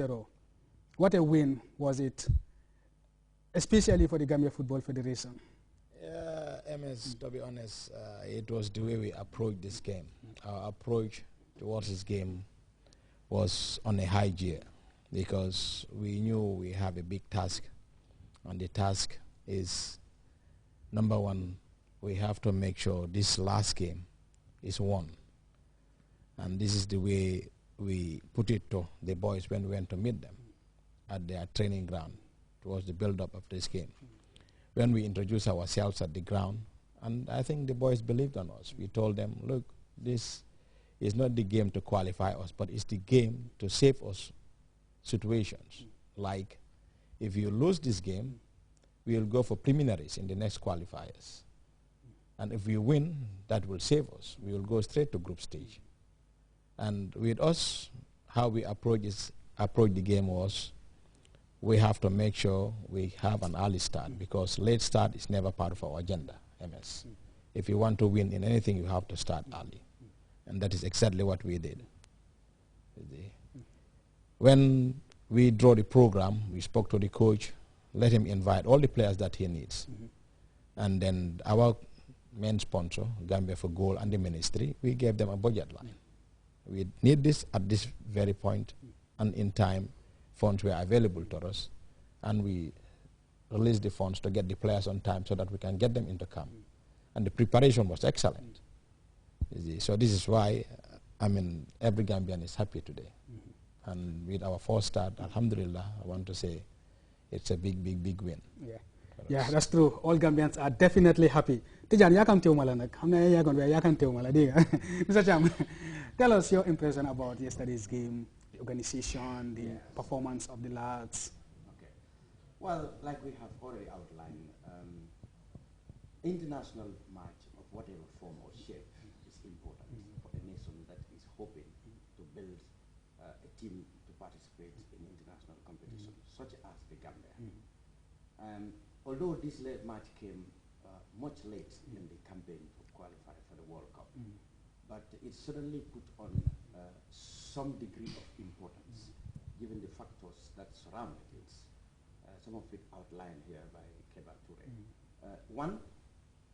0. What a win was it, especially for the Gambia Football Federation? MS, to be honest, it was the way we approached this game. Our approach towards this game was on a high gear because we knew we have a big task, and the task is, number one, we have to make sure this last game is won. And this is the way we put it to the boys when we went to meet them at their training ground towards the build-up of this game. When we introduced ourselves at the ground, and I think the boys believed on us. We told them, look, this is not the game to qualify us, but it's the game to save us situations. Like, if you lose this game, we'll go for preliminaries in the next qualifiers. And if we win, that will save us. We will go straight to group stage. And with us, how we approach the game was, we have to make sure we have an early start, because late start is never part of our agenda, MS. If you want to win in anything, you have to start early. And that is exactly what we did. When we draw the program, we spoke to the coach, let him invite all the players that he needs. And then our main sponsor, Gambia for Goal, and the ministry, we gave them a budget line. We need this at this very point, and in time, funds were available to us, and we released the funds to get the players on time so that we can get them into camp. And the preparation was excellent. So this is why, every Gambian is happy today. And with our first start, alhamdulillah, I want to say it's a big, big, big win. Yeah, that's true. All Gambians are definitely happy. Tijan, Mr. Cham, tell us your impression about yesterday's game, the organization, the performance of the lads. Okay. Well, like we have already outlined, international match of whatever form or shape is important for a nation that is hoping to build a team to participate in international competition, such as the Gambia. Although this late match came much late in the campaign to qualify for the World Cup, but it certainly put on some degree of importance, given the factors that surrounded it. Some of it outlined here by Keba Toure. One,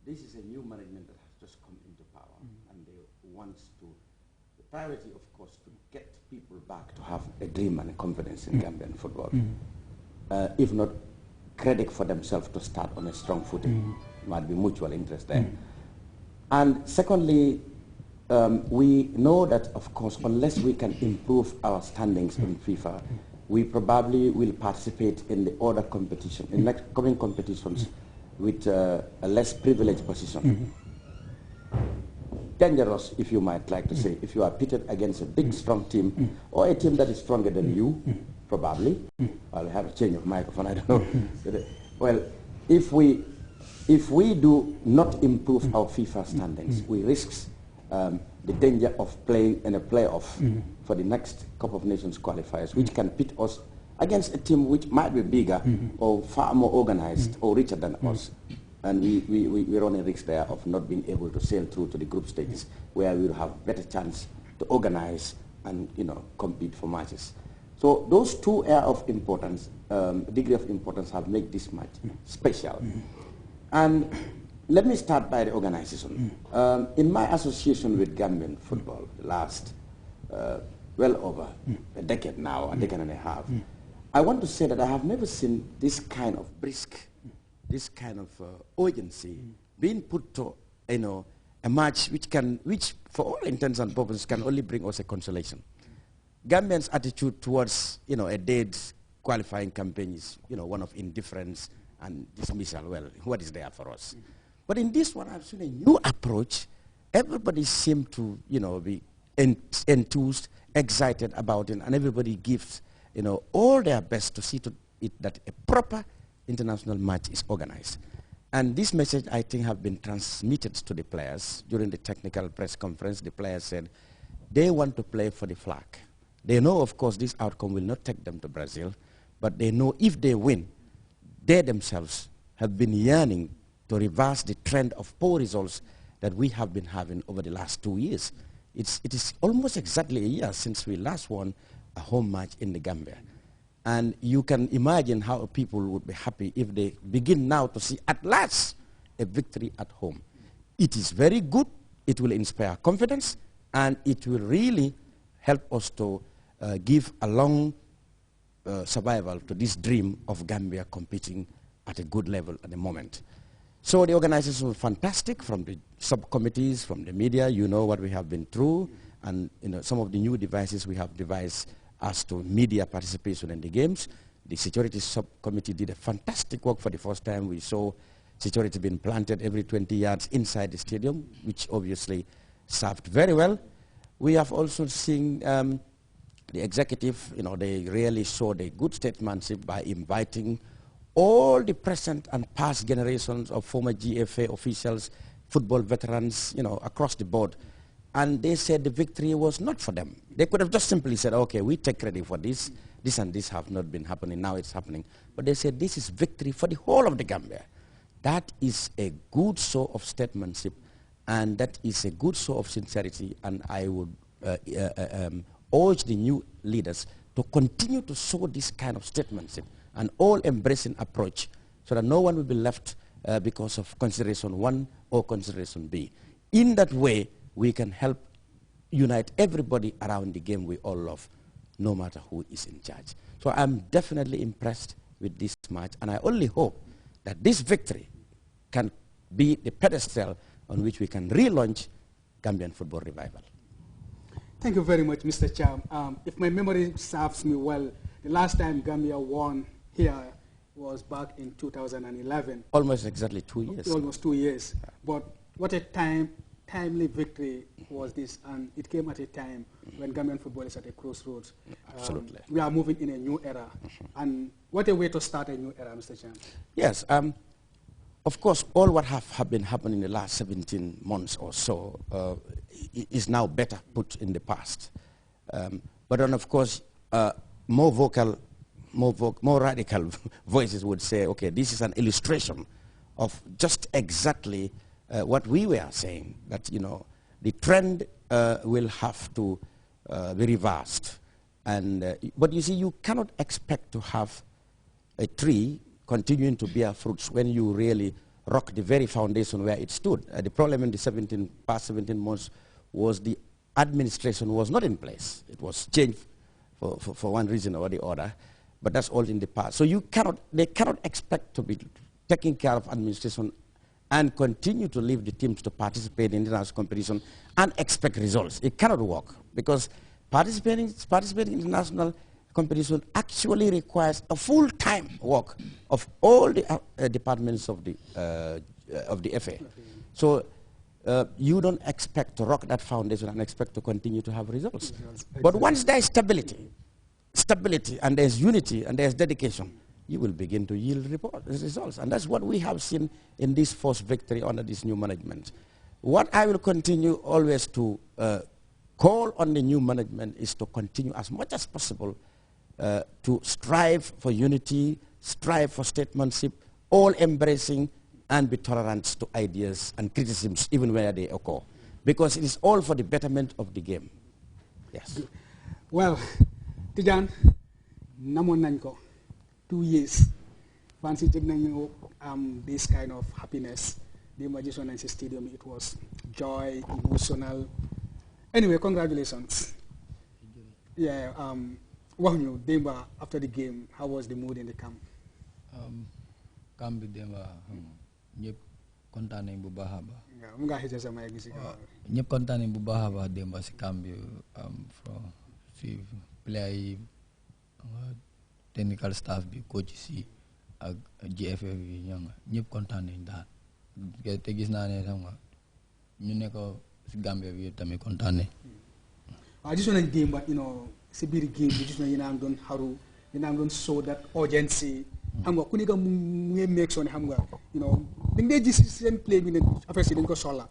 this is a new management that has just come into power, and they want to, the priority, of course, to get people back to have a dream and a confidence in Gambian football. If not, credit for themselves to start on a strong footing. Might be mutual interest there. And secondly, we know that, of course, unless we can improve our standings in FIFA, we probably will participate in the other competition, in next coming competitions, with a less privileged position. Dangerous, if you might like to say, if you are pitted against a big, strong team, or a team that is stronger than you, probably. I'll have a change of microphone, I don't know. Well, if we do not improve our FIFA standings, we risk the danger of playing in a playoff for the next Cup of Nations qualifiers, which can pit us against a team which might be bigger or far more organized or richer than us. And we run a risk there of not being able to sail through to the group stages, where we will have better chance to organize and compete for matches. So those two areas of importance, degree of importance, have made this match special. And let me start by the organization. In my association with Gambian football, the last well over a decade now, a decade and a half, I want to say that I have never seen this kind of brisk, this kind of urgency being put to a match which for all intents and purposes can only bring us a consolation. Gambians' attitude towards a dead qualifying campaign is one of indifference and dismissal. Well, what is there for us? But in this one, I've seen a new approach. Everybody seemed to be enthused, excited about it, and everybody gives all their best to see to it that a proper international match is organized. And this message, I think, have been transmitted to the players during the technical press conference. The players said they want to play for the flag. They know, of course, this outcome will not take them to Brazil, but they know if they win, they themselves have been yearning to reverse the trend of poor results that we have been having over the last 2 years. It is almost exactly a year since we last won a home match in the Gambia. And you can imagine how people would be happy if they begin now to see at last a victory at home. It is very good. It will inspire confidence, and it will really help us to give a long survival to this dream of Gambia competing at a good level at the moment. So the organization was fantastic, from the subcommittees, from the media. You know what we have been through, and some of the new devices we have devised as to media participation in the games. The security subcommittee did a fantastic work. For the first time, we saw security being planted every 20 yards inside the stadium, which obviously served very well. We have also seen the executive, they really showed a good statesmanship by inviting all the present and past generations of former GFA officials, football veterans, across the board. And they said the victory was not for them. They could have just simply said, okay, we take credit for this. This and this have not been happening. Now it's happening. But they said this is victory for the whole of the Gambia. That is a good show of statesmanship, and that is a good show of sincerity. And I would urge the new leaders to continue to show this kind of statesmanship, an all-embracing approach, so that no one will be left because of consideration 1 or consideration B. In that way, we can help unite everybody around the game we all love, no matter who is in charge. So I'm definitely impressed with this match, and I only hope that this victory can be the pedestal on which we can relaunch Gambian football revival. Thank you very much, Mr. Cham. If my memory serves me well, the last time Gambia won here was back in 2011. Almost exactly 2 years. Almost 2 years. But what a timely victory was this, and it came at a time when Gambian football is at a crossroads. Absolutely. We are moving in a new era. And what a way to start a new era, Mr. Cham. Yes. Of course, all what have been happening in the last 17 months or so is now better put in the past. But then, of course, more radical voices would say, okay, this is an illustration of just exactly what we were saying, that, the trend will have to be reversed. But you see, you cannot expect to have a tree continuing to bear fruits when you really rock the very foundation where it stood. The problem in the past 17 months was the administration was not in place. It was changed for one reason or the other, but that's all in the past. So they cannot expect to be taking care of administration and continue to leave the teams to participate in international competition and expect results. It cannot work, because participating in international competition actually requires a full-time work of all the departments of the FA. So you don't expect to rock that foundation and expect to continue to have results. But once there is stability, and there's unity, and there's dedication, you will begin to yield results. And that's what we have seen in this first victory under this new management. What I will continue always to call on the new management is to continue as much as possible to strive for unity, strive for statesmanship, all embracing, and be tolerant to ideas and criticisms even where they occur, because it is all for the betterment of the game. Yes. Well, Tijan, namon nanko 2 years. Fancy taking this kind of happiness. The Magician and Stadium, it was joy, emotional. Anyway, congratulations. Yeah. Well, Demba, after the game, how was the mood in the camp? Camp Demba, ñep kontaan nañ bu baax a baax. Mu nga xëcc sama yegg si kaw. Ñep kontaan nañ bu baax a baax Demba si camp bi si player yi, technical staff bi, coach si ak GFF bi ñep kontaan nañ daal. Te gis naa ne xam nga ñu ne ko si Gambia bi tamit kontaan nañ. I just want to Demba, si biir game bi gis na yéen a am doon xaru, yéen a am doon show that urgency. Xam nga ku nekk mu ngi make sure ne xam nga da ngay gis seen play bi ne affaire si dañ ko soxla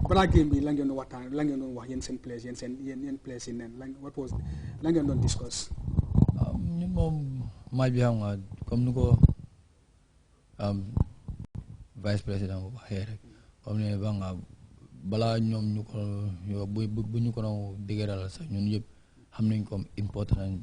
balaa game bi la ngeen doon waxtaan, la ngeen doon wax yéen seen players yéen players yi neen la ngeen doon discuss. ñun moom match bi xam nga comme ni ko vice président bu waxee rek, comme ne ba nga balaa ñoom ñu ko bu ñu ko doon dëgëral sax ñun yëpp xam nañ comme important